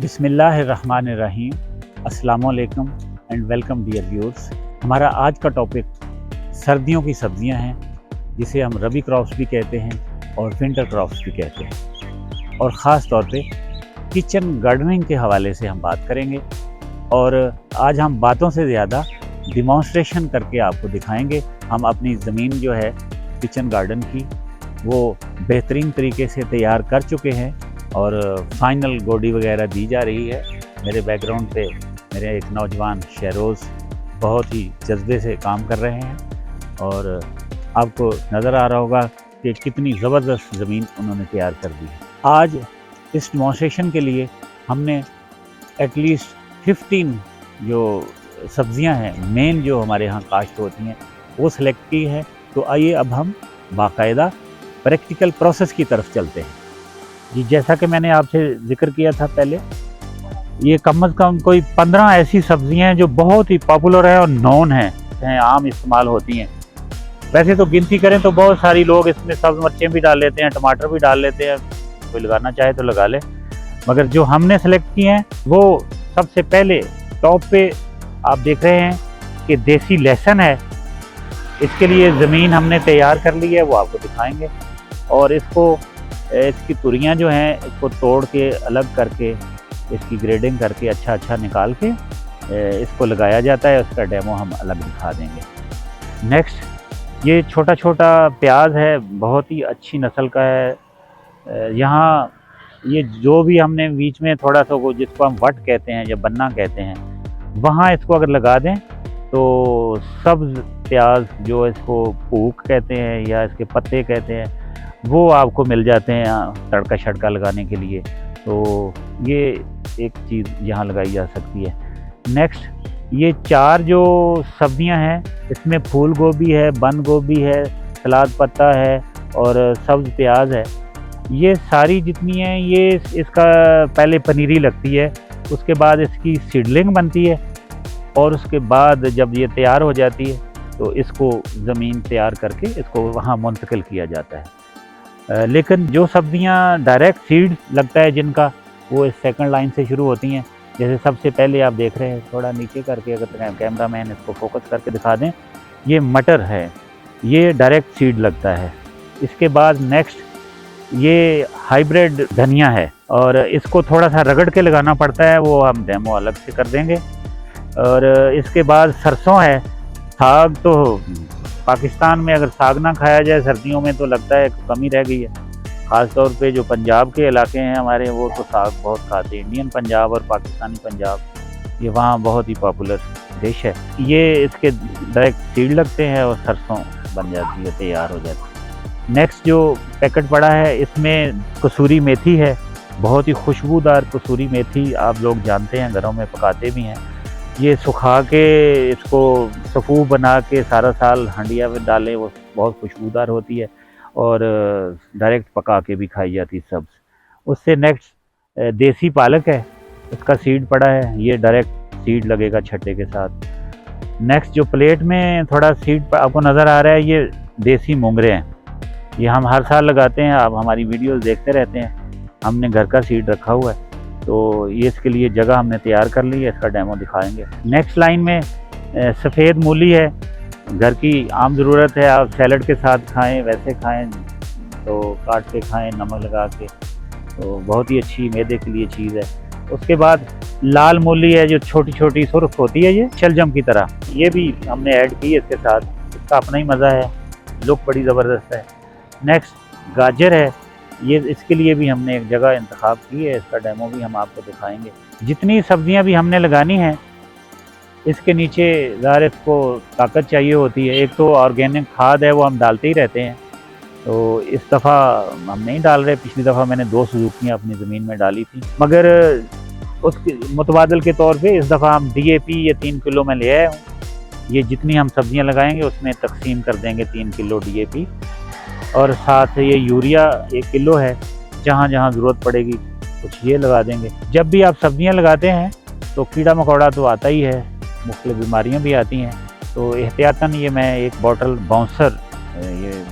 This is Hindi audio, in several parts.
बिस्मिल्लाहिर्रहमानिर्रहीम, अस्सलामुअलैकुम एंड वेलकम डियर व्यूअर्स। हमारा आज का टॉपिक सर्दियों की सब्जियां हैं, जिसे हम रबी क्रॉप्स भी कहते हैं और विंटर क्रॉप्स भी कहते हैं, और ख़ास तौर पे किचन गार्डनिंग के हवाले से हम बात करेंगे। और आज हम बातों से ज़्यादा डिमॉन्स्ट्रेशन करके आपको दिखाएंगे। हम अपनी ज़मीन जो है किचन गार्डन की वो बेहतरीन तरीके से तैयार कर चुके हैं और फाइनल गोडी वगैरह दी जा रही है। मेरे बैकग्राउंड पे मेरे एक नौजवान शहरोज़ बहुत ही जज्बे से काम कर रहे हैं और आपको नज़र आ रहा होगा कि कितनी ज़बरदस्त ज़मीन उन्होंने तैयार कर दी है। आज इस डेमोंस्ट्रेशन के लिए हमने एटलीस्ट 15 जो सब्ज़ियां हैं मेन जो हमारे यहाँ काश्त होती हैं वो सिलेक्ट की है। तो आइए अब हम बाकायदा प्रैक्टिकल प्रोसेस की तरफ चलते हैं। जी, जैसा कि मैंने आपसे जिक्र किया था पहले, ये कम से कम कोई 15 ऐसी सब्जियां हैं जो बहुत ही पॉपुलर है और नॉन हैं, आम इस्तेमाल होती हैं। वैसे तो गिनती करें तो बहुत सारी लोग इसमें सब्ज़ मिर्चें भी डाल लेते हैं, टमाटर भी डाल लेते हैं, कोई लगाना चाहे तो लगा ले। मगर जो हमने सेलेक्ट की हैं वो सबसे पहले टॉप पे आप देख रहे हैं कि देसी लहसुन है। इसके लिए ज़मीन हमने तैयार कर ली है, वो आपको दिखाएंगे। और इसकी तुरियां जो हैं इसको तोड़ के अलग करके इसकी ग्रेडिंग करके अच्छा निकाल के इसको लगाया जाता है। उसका डेमो हम अलग दिखा देंगे। नेक्स्ट, ये छोटा प्याज है, बहुत ही अच्छी नस्ल का है। यहाँ ये जो भी हमने बीच में थोड़ा सा वो जिसको हम वट कहते हैं या बन्ना कहते हैं, वहाँ इसको अगर लगा दें तो सब्ज़ प्याज जो इसको पूक कहते हैं या इसके पत्ते कहते हैं वो आपको मिल जाते हैं तड़का शड़का लगाने के लिए। तो ये एक चीज़ यहाँ लगाई जा सकती है। नेक्स्ट, ये 4 जो सब्जियां हैं इसमें फूल गोभी है, बंद गोभी है, सलाद पत्ता है और सब्ज़ प्याज है। ये सारी जितनी हैं ये इसका पहले पनीरी लगती है, उसके बाद इसकी सीडलिंग बनती है और उसके बाद जब ये तैयार हो जाती है तो इसको ज़मीन तैयार करके इसको वहाँ मुंतकिल किया जाता है। लेकिन जो सब्जियां डायरेक्ट सीड लगता है जिनका, वो इस सेकंड लाइन से शुरू होती हैं। जैसे सबसे पहले आप देख रहे हैं, थोड़ा नीचे करके अगर कैमरा मैन इसको फोकस करके दिखा दें, ये मटर है, ये डायरेक्ट सीड लगता है। इसके बाद नेक्स्ट ये हाइब्रिड धनिया है और इसको थोड़ा सा रगड़ के लगाना पड़ता है, वो हम डेमो अलग से कर देंगे। और इसके बाद सरसों है। साग तो पाकिस्तान में अगर साग ना खाया जाए सर्दियों में तो लगता है कमी रह गई है। ख़ास तौर पे जो पंजाब के इलाके हैं हमारे, वो तो साग बहुत खाते हैं। इंडियन पंजाब और पाकिस्तानी पंजाब, ये वहाँ बहुत ही पॉपुलर डिश है। ये इसके डायरेक्ट सीड लगते हैं और सरसों बन जाती है, तैयार हो जाती है। नेक्स्ट जो पैकेट पड़ा है इसमें कसूरी मेथी है, बहुत ही खुशबूदार कसूरी मेथी, आप लोग जानते हैं घरों में पकाते भी हैं। ये सुखा के इसको सफ़ूफ बना के सारा साल हंडिया में डालें, वो बहुत खुशबूदार होती है और डायरेक्ट पका के भी खाई जाती है सब्ज़। उससे नेक्स्ट देसी पालक है, इसका सीड पड़ा है, ये डायरेक्ट सीड लगेगा छट्टे के साथ। नेक्स्ट जो प्लेट में थोड़ा सीड आपको नज़र आ रहा है, ये देसी मोंगरे हैं, ये हम हर साल लगाते हैं। आप हमारी वीडियोस देखते रहते हैं, हमने घर का सीड रखा हुआ है, तो ये इसके लिए जगह हमने तैयार कर ली है, इसका डेमो दिखाएंगे। नेक्स्ट लाइन में सफ़ेद मूली है, घर की आम ज़रूरत है, आप सैलड के साथ खाएं, वैसे खाएं तो काट के खाएं नमक लगा के, तो बहुत ही अच्छी मैदे के लिए चीज़ है। उसके बाद लाल मूली है जो छोटी सुर्ख होती है, ये शलजम की तरह, ये भी हमने ऐड की है इसके साथ, इसका अपना ही मज़ा है, लुक बड़ी ज़बरदस्त है। नेक्स्ट गाजर है, ये इसके लिए भी हमने एक जगह इंतखाब की है, इसका डेमो भी हम आपको दिखाएंगे। जितनी सब्जियां भी हमने लगानी हैं इसके नीचे ज़ाहिर इसको ताकत चाहिए होती है। एक तो ऑर्गेनिक खाद है, वो हम डालते ही रहते हैं, तो इस दफ़ा हम नहीं डाल रहे। पिछली दफ़ा मैंने 2 सुजुकियाँ अपनी ज़मीन में डाली थी, मगर उसके मुतबादल के तौर पे इस दफ़ा हम DAP ये 3 किलो में ले आए हूँ। ये जितनी हम सब्जियाँ लगाएंगे उसमें तकसीम कर देंगे 3 किलो DAP, और साथ ये यूरिया 1 किलो है, जहाँ जहाँ ज़रूरत पड़ेगी कुछ ये लगा देंगे। जब भी आप सब्जियां लगाते हैं तो कीड़ा मकोड़ा तो आता ही है, मुख्तलिफ बीमारियां भी आती हैं, तो एहतियातन ये मैं एक बॉटल बाउंसर, ये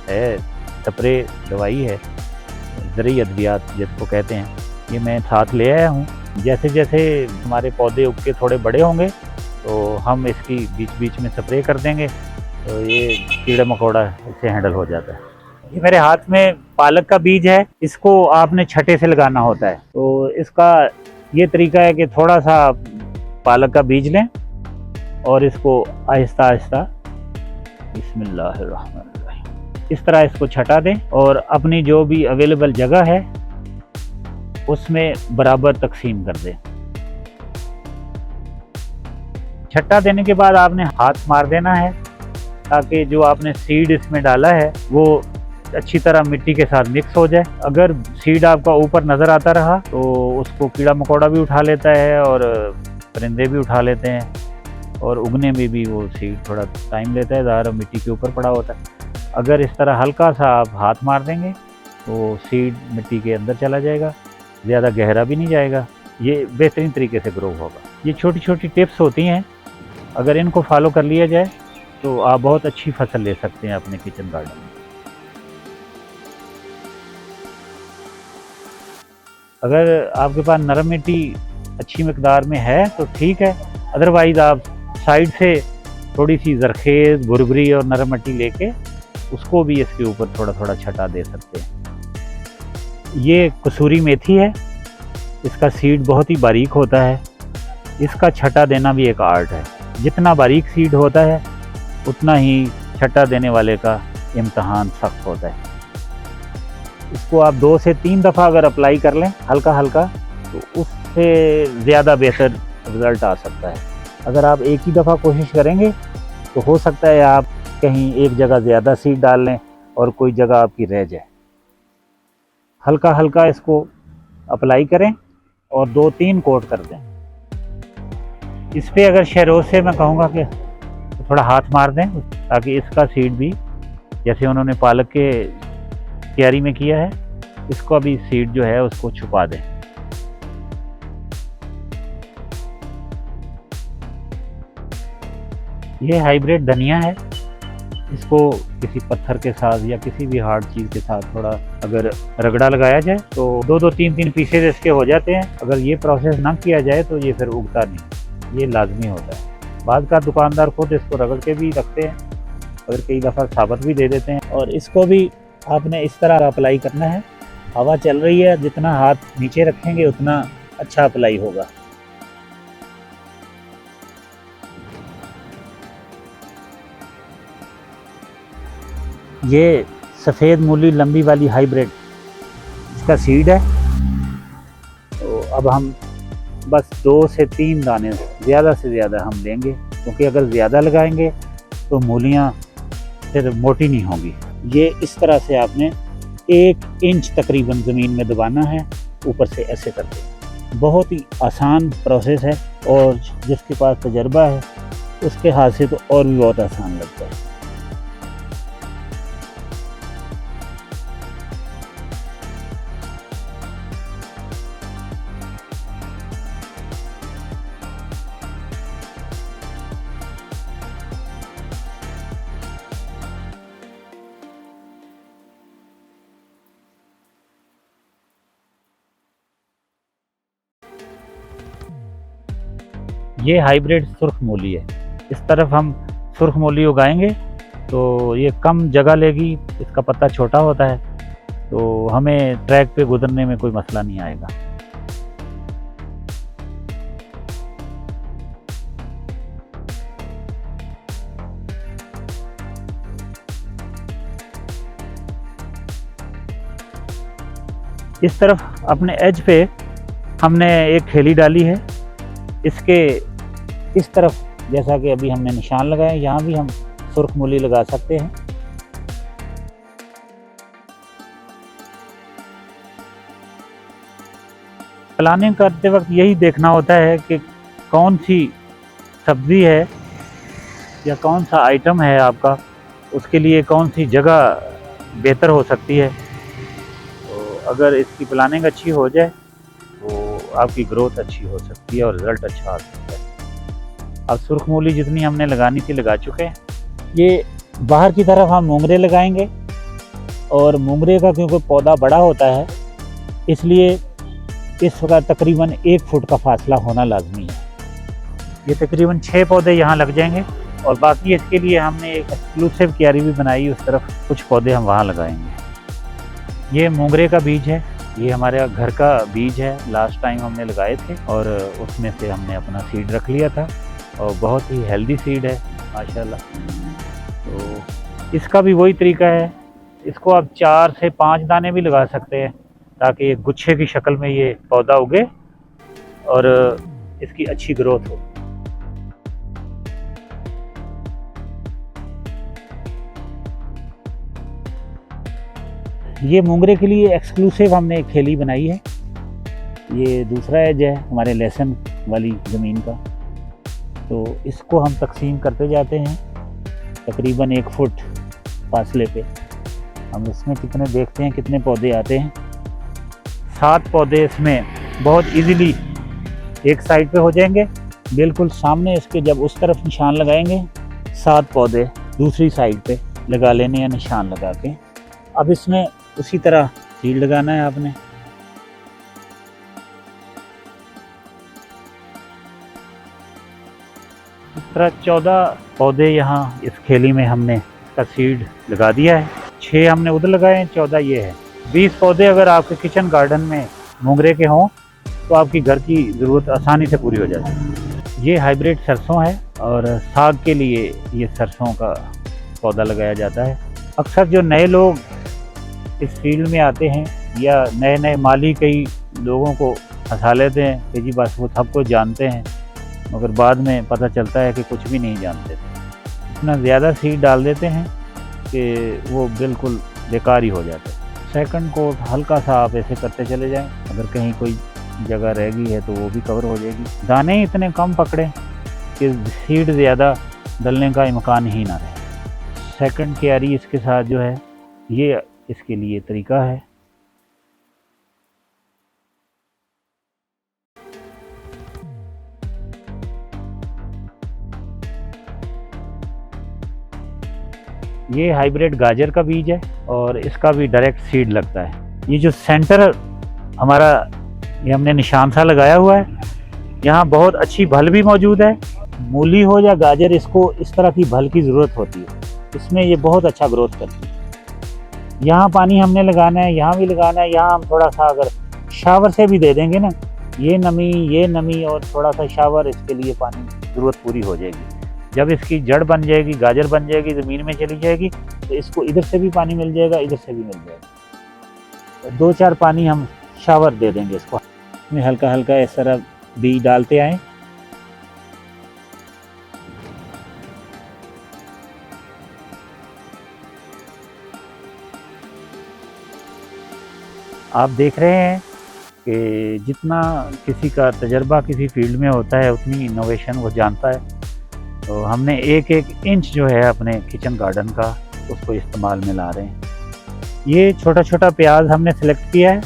है स्प्रे दवाई है, ज़रूरी अद्वियात जिसको कहते हैं, ये मैं साथ ले आया हूँ। जैसे जैसे हमारे पौधे उग के थोड़े बड़े होंगे तो हम इसकी बीच बीच में स्प्रे कर देंगे, तो ये कीड़ा मकोड़ा इससे हैंडल हो जाता है। ये मेरे हाथ में पालक का बीज है, इसको आपने छटे से लगाना होता है। तो इसका ये तरीका है कि थोड़ा सा पालक का बीज लें और इसको आहिस्ता आहिस्ता बिस्मिल्लाहिर्रहमानिर्रहीम इस तरह इसको छटा दें और अपनी जो भी अवेलेबल जगह है उसमें बराबर तकसीम कर दें। छट्टा देने के बाद आपने हाथ मार देना है ताकि जो आपने सीड इसमें डाला है वो अच्छी तरह मिट्टी के साथ मिक्स हो जाए। अगर सीड आपका ऊपर नज़र आता रहा तो उसको कीड़ा मकोड़ा भी उठा लेता है और परिंदे भी उठा लेते हैं और उगने में भी वो सीड थोड़ा टाइम लेता है, ज़्यादा मिट्टी के ऊपर पड़ा होता है। अगर इस तरह हल्का सा आप हाथ मार देंगे तो सीड मिट्टी के अंदर चला जाएगा, ज़्यादा गहरा भी नहीं जाएगा, ये बेहतरीन तरीके से ग्रो होगा। ये छोटी छोटी टिप्स होती हैं, अगर इनको फॉलो कर लिया जाए तो आप बहुत अच्छी फसल ले सकते हैं अपने किचन गार्डन में। अगर आपके पास नरम मिट्टी अच्छी मकदार में है तो ठीक है, अदरवाइज़ आप साइड से थोड़ी सी जरखेज़, भुरभुरी और नरम मिट्टी लेके उसको भी इसके ऊपर थोड़ा थोड़ा छटा दे सकते हैं। ये कसूरी मेथी है, इसका सीड बहुत ही बारीक होता है, इसका छटा देना भी एक आर्ट है। जितना बारीक सीड होता है उतना ही छटा देने वाले का इम्तहान सख्त होता है। इसको आप 2 से 3 दफ़ा अगर अप्लाई कर लें हल्का हल्का तो उससे ज़्यादा बेहतर रिज़ल्ट आ सकता है। अगर आप एक ही दफ़ा कोशिश करेंगे तो हो सकता है आप कहीं एक जगह ज़्यादा सीड डाल लें और कोई जगह आपकी रह जाए। हल्का हल्का इसको अप्लाई करें और 2-3 कोट कर दें। इस पर अगर शहरोज से मैं कहूँगा कि थोड़ा हाथ मार दें ताकि इसका सीड भी जैसे उन्होंने पालक के क्यारी में किया है, इसको भी सीड जो है उसको छुपा दें। ये हाइब्रिड धनिया है, इसको किसी पत्थर के साथ या किसी भी हार्ड चीज़ के साथ थोड़ा अगर रगड़ा लगाया जाए तो 2-2, 3-3 पीसेज इसके हो जाते हैं। अगर ये प्रोसेस ना किया जाए तो ये फिर उगता नहीं, ये लाजमी होता है। बाद का दुकानदार खुद इसको रगड़ के भी रखते हैं और कई दफ़ा साबुत भी दे देते हैं। और इसको भी आपने इस तरह अप्लाई करना है, हवा चल रही है, जितना हाथ नीचे रखेंगे उतना अच्छा अप्लाई होगा। ये सफ़ेद मूली लंबी वाली हाइब्रिड इसका सीड है। तो अब हम बस 2 से 3 दाने ज़्यादा से ज़्यादा हम लेंगे, क्योंकि अगर ज़्यादा लगाएंगे तो मूलियाँ फिर मोटी नहीं होंगी। ये इस तरह से आपने 1 इंच तकरीबन ज़मीन में दबाना है, ऊपर से ऐसे करके। बहुत ही आसान प्रोसेस है और जिसके पास तजर्बा है उसके हाथ से तो और भी बहुत आसान लगता है। ये हाइब्रिड सुर्ख मूली है। इस तरफ हम सुर्ख मूली उगाएंगे तो ये कम जगह लेगी, इसका पत्ता छोटा होता है तो हमें ट्रैक पे गुजरने में कोई मसला नहीं आएगा। इस तरफ अपने एज पे हमने एक खेली डाली है, इसके इस तरफ जैसा कि अभी हमने निशान लगाए, यहाँ भी हम सुर्ख मूली लगा सकते हैं। प्लानिंग करते वक्त यही देखना होता है कि कौन सी सब्ज़ी है या कौन सा आइटम है आपका, उसके लिए कौन सी जगह बेहतर हो सकती है। तो अगर इसकी प्लानिंग अच्छी हो जाए तो आपकी ग्रोथ अच्छी हो सकती है और रिज़ल्ट अच्छा आ सकता है। अब सुर्ख मूली जितनी हमने लगानी थी लगा चुके हैं। ये बाहर की तरफ हम मोंगरे लगाएंगे और मोंगरे का क्योंकि पौधा बड़ा होता है इसलिए इसका तकरीबन 1 फुट का फासला होना लाजमी है। ये तकरीबन 6 पौधे यहाँ लग जाएंगे और बाकी इसके लिए हमने एक एक्सक्लूसिव क्यारी भी बनाई, उस तरफ कुछ पौधे हम वहाँ लगाएंगे। ये मोंगरे का बीज है, ये हमारे घर का बीज है, लास्ट टाइम हमने लगाए थे और उसमें से हमने अपना सीड रख लिया था और बहुत ही हेल्दी सीड है माशाल्लाह। तो इसका भी वही तरीका है, इसको आप 4 से 5 दाने भी लगा सकते हैं ताकि एक गुच्छे की शक्ल में ये पौधा उगे और इसकी अच्छी ग्रोथ हो। ये मोंगरे के लिए एक्सक्लूसिव हमने एक थैली बनाई है। ये दूसरा एज है हमारे लहसुन वाली ज़मीन का, तो इसको हम तकसीम करते जाते हैं तकरीबन 1 फुट फासले पे। हम इसमें कितने देखते हैं कितने पौधे आते हैं। 7 पौधे इसमें बहुत इजीली एक साइड पे हो जाएंगे। बिल्कुल सामने इसके जब उस तरफ निशान लगाएंगे 7 पौधे दूसरी साइड पे लगा लेने या निशान लगा के। अब इसमें उसी तरह सीड लगाना है आपने। इस तरह 14 पौधे यहाँ इस खेली में हमने इसका सीड लगा दिया है। 6 हमने उधर लगाए हैं, 14 ये है। 20 पौधे अगर आपके किचन गार्डन में मोंगरे के हों तो आपकी घर की ज़रूरत आसानी से पूरी हो जाती है। ये हाइब्रिड सरसों है और साग के लिए ये सरसों का पौधा लगाया जाता है। अक्सर जो नए लोग इस फील्ड में आते हैं या नए नए माली कई लोगों को हंसा लेते हैं कि जी बस वो सबको जानते हैं, मगर बाद में पता चलता है कि कुछ भी नहीं जानते। इतना ज़्यादा सीड डाल देते हैं कि वो बिल्कुल बेकार ही हो जाता है। सेकंड कोट हल्का सा आप ऐसे करते चले जाएं, अगर कहीं कोई जगह रह गई है तो वो भी कवर हो जाएगी। दाने ही इतने कम पकड़े कि सीड ज़्यादा डलने का इम्कान ही ना रहे। सेकंड क्यारी इसके साथ जो है ये इसके लिए तरीका है। ये हाइब्रिड गाजर का बीज है और इसका भी डायरेक्ट सीड लगता है। ये जो सेंटर हमारा ये हमने निशान सा लगाया हुआ है, यहाँ बहुत अच्छी भल भी मौजूद है। मूली हो या गाजर, इसको इस तरह की भल की ज़रूरत होती है, इसमें ये बहुत अच्छा ग्रोथ करती है। यहाँ पानी हमने लगाना है, यहाँ भी लगाना है। यहाँ हम थोड़ा सा अगर शावर से भी दे देंगे ना, ये नमी और थोड़ा सा शावर, इसके लिए पानी ज़रूरत पूरी हो जाएगी। जब इसकी जड़ बन जाएगी, गाजर बन जाएगी, ज़मीन में चली जाएगी, तो इसको इधर से भी पानी मिल जाएगा, इधर से भी मिल जाएगा। 2-4 पानी हम शावर दे देंगे इसको। इसमें हल्का हल्का इस तरह बीज डालते आएँ। आप देख रहे हैं कि जितना किसी का तजर्बा किसी फील्ड में होता है उतनी इनोवेशन वो जानता है। तो हमने एक इंच जो है अपने किचन गार्डन का उसको इस्तेमाल में ला रहे हैं। ये छोटा छोटा प्याज हमने सेलेक्ट किया है।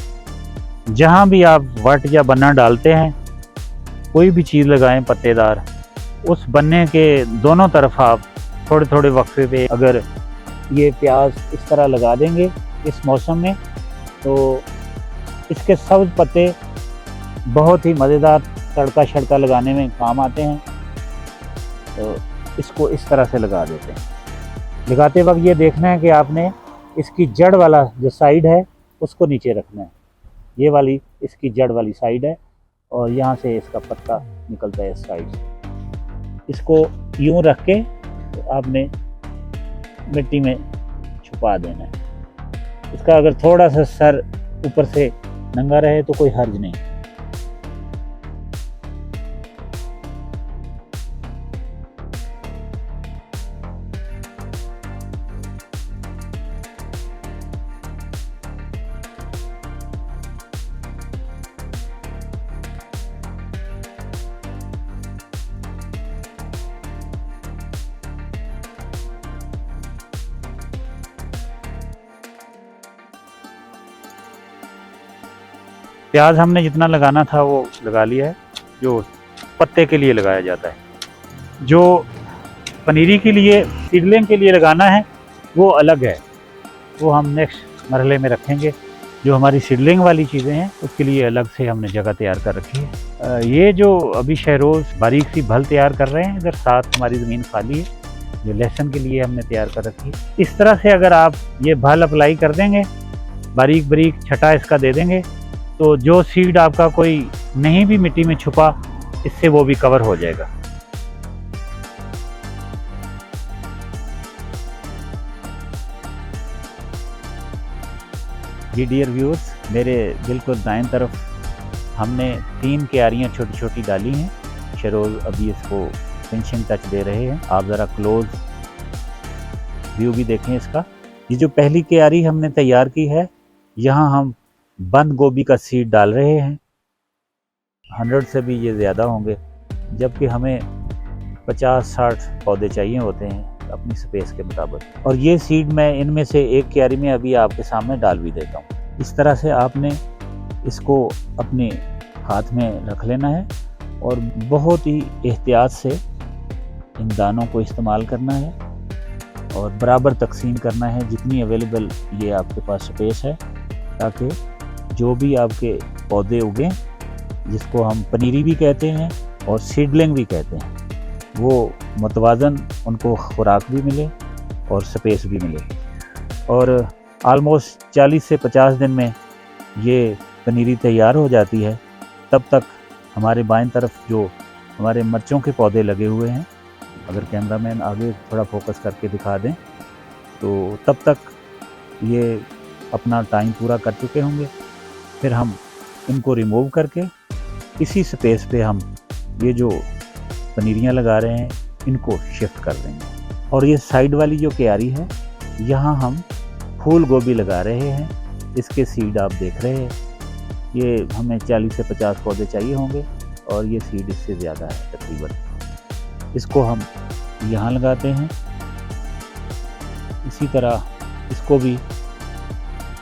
जहाँ भी आप वट या बन्ना डालते हैं, कोई भी चीज़ लगाएं पत्तेदार, उस बन्ने के दोनों तरफ आप थोड़े थोड़े वक्फे पे अगर ये प्याज इस तरह लगा देंगे इस मौसम में, तो इसके सब्ज़ पत्ते बहुत ही मज़ेदार तड़का शड़का लगाने में काम आते हैं। तो इसको इस तरह से लगा देते हैं। लगाते वक्त ये देखना है कि आपने इसकी जड़ वाला जो साइड है उसको नीचे रखना है। ये वाली इसकी जड़ वाली साइड है और यहाँ से इसका पत्ता निकलता है इस साइड से। इसको यूँ रख के तो आपने मिट्टी में छुपा देना है। इसका अगर थोड़ा सा सर ऊपर से नंगा रहे तो कोई हर्ज नहीं। प्याज हमने जितना लगाना था वो लगा लिया है, जो पत्ते के लिए लगाया जाता है। जो पनीरी के लिए सीडलिंग के लिए लगाना है वो अलग है, वो हम नेक्स्ट मरहले में रखेंगे जो हमारी सीडलिंग वाली चीज़ें हैं उसके लिए अलग से हमने जगह तैयार कर रखी है। ये जो अभी शहरोज़ बारीक सी भल तैयार कर रहे हैं, इधर साथ हमारी ज़मीन खाली है जो लहसुन के लिए हमने तैयार कर रखी है। इस तरह से अगर आप ये भल अप्लाई कर देंगे, बारीक बारीक छटा इसका दे देंगे, तो जो सीड आपका कोई नहीं भी मिट्टी में छुपा, इससे वो भी कवर हो जाएगा। जी डियर व्यूअर्स, मेरे बिल्कुल दाएं तरफ हमने 3 क्यारियाँ छोटी छोटी डाली हैं। शहरोज़ अभी इसको फिनिशिंग टच दे रहे हैं। आप ज़रा क्लोज व्यू भी देखें इसका। ये जो पहली क्यारी हमने तैयार की है, यहाँ हम बंद गोभी का सीड डाल रहे हैं। 100 से भी ये ज़्यादा होंगे, जबकि हमें 50-60 पौधे चाहिए होते हैं अपनी स्पेस के मुताबिक। और ये सीड मैं इनमें से एक क्यारी में अभी आपके सामने डाल भी देता हूँ। इस तरह से आपने इसको अपने हाथ में रख लेना है और बहुत ही एहतियात से इन दानों को इस्तेमाल करना है और बराबर तकसीम करना है जितनी अवेलेबल ये आपके पास स्पेस है, ताकि जो भी आपके पौधे उगें, जिसको हम पनीरी भी कहते हैं और सीडलिंग भी कहते हैं, वो मुतवाज़न उनको खुराक भी मिले और स्पेस भी मिले। और आलमोस्ट 40 से 50 दिन में ये पनीरी तैयार हो जाती है। तब तक हमारे बाएं तरफ जो हमारे मिर्चों के पौधे लगे हुए हैं, अगर कैमरामैन आगे थोड़ा फोकस करके दिखा दें, तो तब तक ये अपना टाइम पूरा कर चुके होंगे। फिर हम इनको रिमूव करके इसी स्पेस पे हम ये जो पनीरियाँ लगा रहे हैं इनको शिफ्ट कर देंगे। और ये साइड वाली जो क्यारी है, यहाँ हम फूल गोभी लगा रहे हैं। इसके सीड आप देख रहे हैं। ये हमें 40 से 50 पौधे चाहिए होंगे और ये सीड इससे ज़्यादा है तकरीबन। इसको हम यहाँ लगाते हैं। इसी तरह इसको भी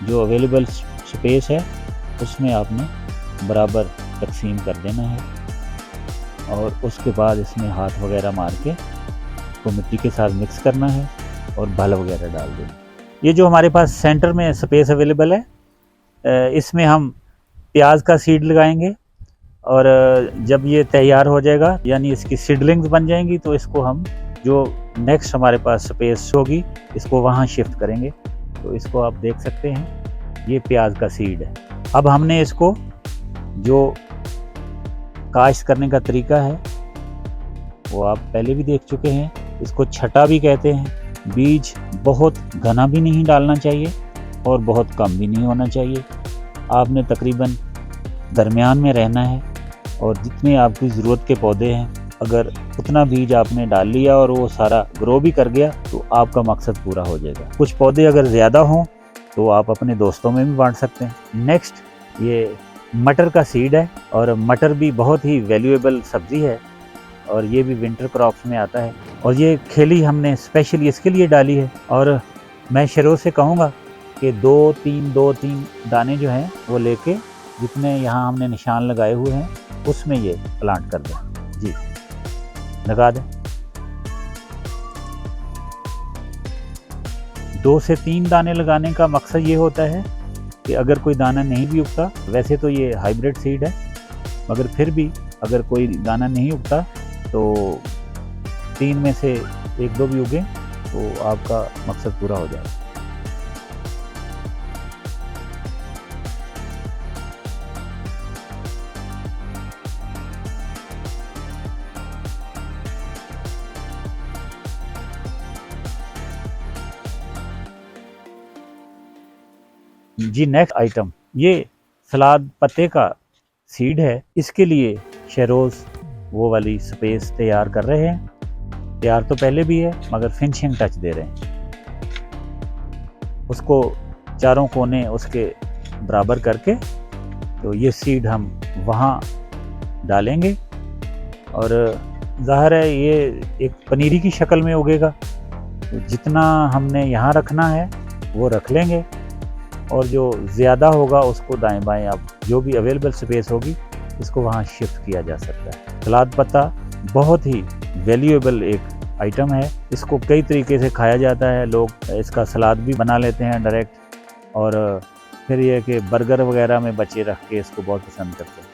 जो अवेलेबल स्पेस है उसमें आपने बराबर तकसीम कर देना है और उसके बाद इसमें हाथ वगैरह मार के तो मिट्टी के साथ मिक्स करना है और भल वगैरह डाल देना। ये जो हमारे पास सेंटर में स्पेस अवेलेबल है, इसमें हम प्याज का सीड लगाएंगे और जब ये तैयार हो जाएगा, यानी इसकी सीडलिंग्स बन जाएंगी, तो इसको हम जो नेक्स्ट हमारे पास स्पेस होगी इसको वहाँ शिफ्ट करेंगे। तो इसको आप देख सकते हैं, ये प्याज का सीड है। अब हमने इसको जो काश्त करने का तरीका है वो आप पहले भी देख चुके हैं। इसको छटा भी कहते हैं। बीज बहुत घना भी नहीं डालना चाहिए और बहुत कम भी नहीं होना चाहिए। आपने तकरीबन दरमियान में रहना है और जितने आपकी ज़रूरत के पौधे हैं, अगर उतना बीज आपने डाल लिया और वो सारा ग्रो भी कर गया तो आपका मकसद पूरा हो जाएगा। कुछ पौधे अगर ज़्यादा हों तो आप अपने दोस्तों में भी बांट सकते हैं। नेक्स्ट ये मटर का सीड है और मटर भी बहुत ही वैल्यूएबल सब्ज़ी है और ये भी विंटर क्रॉप्स में आता है। और ये खेली हमने स्पेशली इसके लिए डाली है। और मैं शरों से कहूँगा कि 2-3 दाने जो हैं वो लेके जितने यहाँ हमने निशान लगाए हुए हैं उसमें ये प्लांट कर दें। जी लगा दें। 2 से 3 दाने लगाने का मकसद ये होता है कि अगर कोई दाना नहीं भी उगता, वैसे तो ये हाइब्रिड सीड है, मगर फिर भी अगर कोई दाना नहीं उगता तो 3 में से 1-2 भी उगे तो आपका मकसद पूरा हो जाएगा। जी नेक्स्ट आइटम, ये सलाद पत्ते का सीड है। इसके लिए शहरोज़ वो वाली स्पेस तैयार कर रहे हैं। तैयार तो पहले भी है मगर फिनिशिंग टच दे रहे हैं। उसको चारों कोने उसके बराबर करके तो ये सीड हम वहाँ डालेंगे और ज़ाहिर है ये एक पनीरी की शक्ल में उगेगा। तो जितना हमने यहाँ रखना है वो रख लेंगे और जो ज़्यादा होगा उसको दाएं बाएं आप जो भी अवेलेबल स्पेस होगी इसको वहाँ शिफ्ट किया जा सकता है। सलाद पत्ता बहुत ही वैल्यूएबल एक आइटम है। इसको कई तरीके से खाया जाता है। लोग इसका सलाद भी बना लेते हैं डायरेक्ट, और फिर ये कि बर्गर वगैरह में बच्चे रख के इसको बहुत पसंद करते हैं।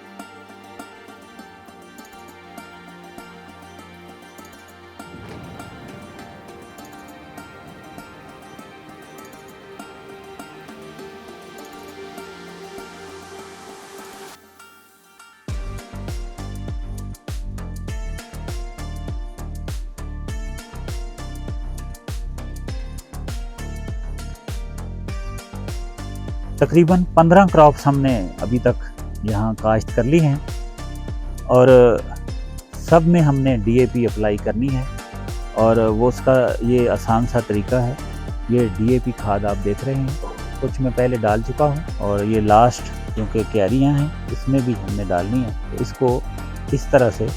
तकरीबन 15 क्रॉप्स हमने अभी तक यहाँ काश्त कर ली हैं और सब में हमने डीएपी अप्लाई करनी है। और वो उसका ये आसान सा तरीका है। ये डीएपी खाद आप देख रहे हैं, कुछ मैं पहले डाल चुका हूँ और ये लास्ट क्योंकि क्यारियाँ हैं इसमें भी हमने डालनी है। तो इसको इस तरह से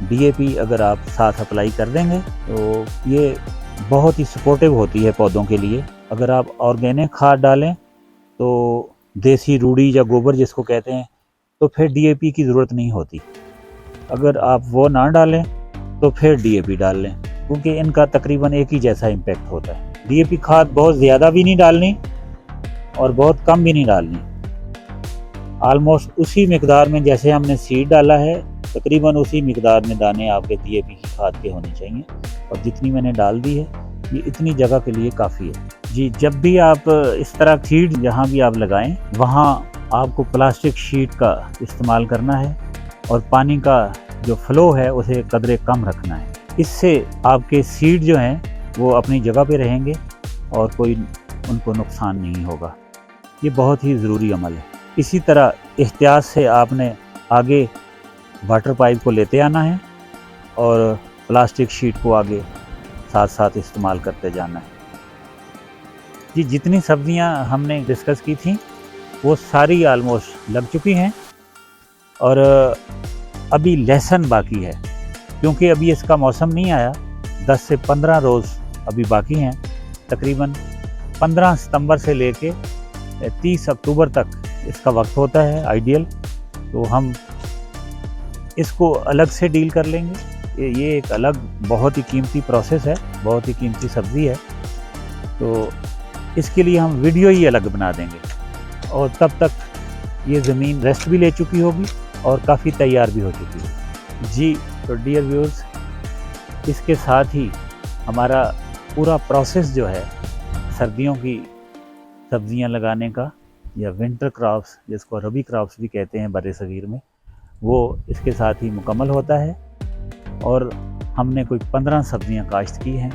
डीएपी अगर आप साथ अप्लाई कर देंगे तो ये बहुत ही सपोर्टिव होती है पौधों के लिए। अगर आप ऑर्गेनिक खाद डालें तो देसी रूढ़ी या गोबर जिसको कहते हैं, तो फिर डीएपी की ज़रूरत नहीं होती। अगर आप वो ना डालें तो फिर डीएपी डाल लें, क्योंकि इनका तकरीबन एक ही जैसा इम्पैक्ट होता है। डीएपी खाद बहुत ज़्यादा भी नहीं डालनी और बहुत कम भी नहीं डालनी, आलमोस्ट उसी मिकदार में जैसे हमने सीड डाला है तकरीबन उसी मिकदार में दाने आपके डीएपी की खाद के होने चाहिए। और जितनी मैंने डाल दी है ये इतनी जगह के लिए काफ़ी है जी। जब भी आप इस तरह सीड जहाँ भी आप लगाएं वहाँ आपको प्लास्टिक शीट का इस्तेमाल करना है और पानी का जो फ्लो है उसे कदरे कम रखना है। इससे आपके सीड जो हैं वो अपनी जगह पे रहेंगे और कोई उनको नुकसान नहीं होगा। ये बहुत ही ज़रूरी अमल है। इसी तरह एहतियात से आपने आगे वाटर पाइप को लेते आना है और प्लास्टिक शीट को आगे साथ साथ इस्तेमाल करते जाना है जी। जितनी सब्जियां हमने डिस्कस की थी वो सारी आलमोस्ट लग चुकी हैं और अभी लहसुन बाकी है, क्योंकि अभी इसका मौसम नहीं आया। 10 से 15 रोज़ अभी बाकी हैं। तकरीबन 15 सितंबर से लेके 30 अक्टूबर तक इसका वक्त होता है आइडियल। तो हम इसको अलग से डील कर लेंगे। ये एक अलग बहुत ही कीमती प्रोसेस है, बहुत ही कीमती सब्ज़ी है। तो इसके लिए हम वीडियो ही अलग बना देंगे और तब तक ये ज़मीन रेस्ट भी ले चुकी होगी और काफ़ी तैयार भी हो चुकी है जी। तो डियर व्यूअर्स, इसके साथ ही हमारा पूरा प्रोसेस जो है सर्दियों की सब्ज़ियां लगाने का या विंटर क्रॉप्स जिसको रबी क्रॉप्स भी कहते हैं बड़े सगीर में, वो इसके साथ ही मुकम्मल होता है। और हमने कोई 15 सब्ज़ियां काश्त की हैं।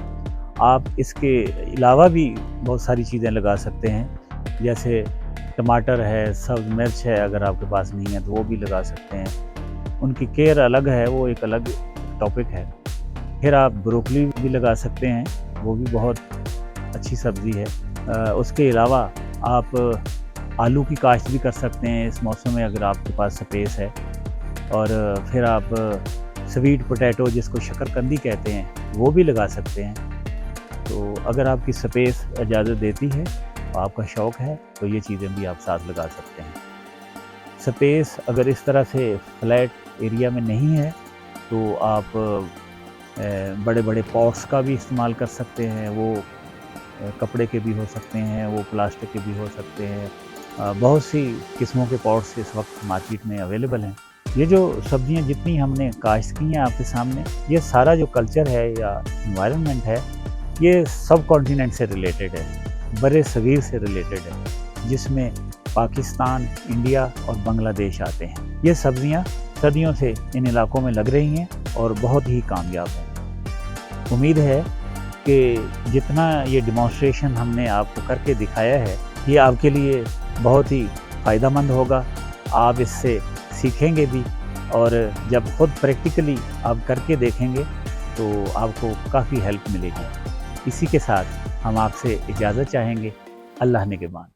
आप इसके अलावा भी बहुत सारी चीज़ें लगा सकते हैं, जैसे टमाटर है, सब्ज़ मिर्च है, अगर आपके पास नहीं है तो वो भी लगा सकते हैं। उनकी केयर अलग है, वो एक अलग टॉपिक है। फिर आप ब्रोकली भी लगा सकते हैं, वो भी बहुत अच्छी सब्ज़ी है। उसके अलावा आप आलू की काश्त भी कर सकते हैं इस मौसम में अगर आपके पास स्पेस है। और फिर आप स्वीट पोटैटो जिसको शकरकंदी कहते हैं वो भी लगा सकते हैं। तो अगर आपकी स्पेस इजाज़त देती है, आपका शौक़ है, तो ये चीज़ें भी आप साथ लगा सकते हैं। स्पेस अगर इस तरह से फ्लैट एरिया में नहीं है तो आप बड़े बड़े पॉट्स का भी इस्तेमाल कर सकते हैं। वो कपड़े के भी हो सकते हैं, वो प्लास्टिक के भी हो सकते हैं। बहुत सी किस्मों के पॉट्स इस वक्त मार्केट में अवेलेबल हैं। ये जो सब्जियां जितनी हमने काश्त की हैं आपके सामने, ये सारा जो कल्चर है या इन्वायरमेंट है ये सब कॉन्टिनेंट से रिलेटेड है, बड़े सगीर से रिलेटेड है, जिसमें पाकिस्तान, इंडिया और बांग्लादेश आते हैं। ये सब्जियां सदियों से इन इलाकों में लग रही हैं और बहुत ही कामयाब हैं। उम्मीद है कि जितना ये डिमॉन्स्ट्रेशन हमने आपको करके दिखाया है ये आपके लिए बहुत ही फ़ायदेमंद होगा। आप इससे सीखेंगे भी और जब खुद प्रैक्टिकली आप करके देखेंगे तो आपको काफ़ी हेल्प मिलेगी। इसी के साथ हम आपसे इजाज़त चाहेंगे। अल्लाह ने के बाद।